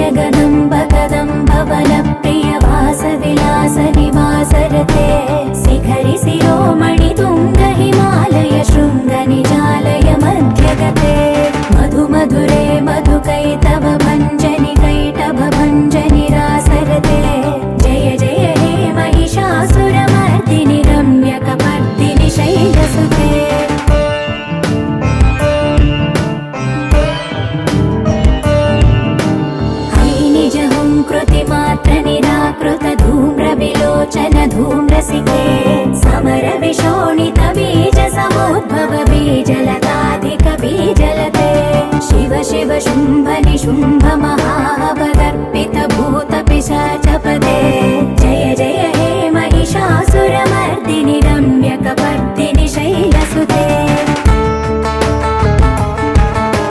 जगदम्ब कदम्ब वनप्रिय वासविलास निवासरते शिखरि शिरोमणि तुङ्ग हिमालय शृङ्ग निजालय मध्यगते मधु मधुरे मधुकैतव भञ्जनि कैटभ भञ्जनि रासरते जय जय हे महिषासुरमर्दिनि रम्यकपर्दिनि शैलसुते कृतिमात्र निराकृत धूम्र विलोचन धूम्रसिके समर विशोणित बीज समुद्भव बीजलताधिक बीजलते शिव शिव शुम्भ निशुम्भ महावदर्पित भूत पिशाचपदे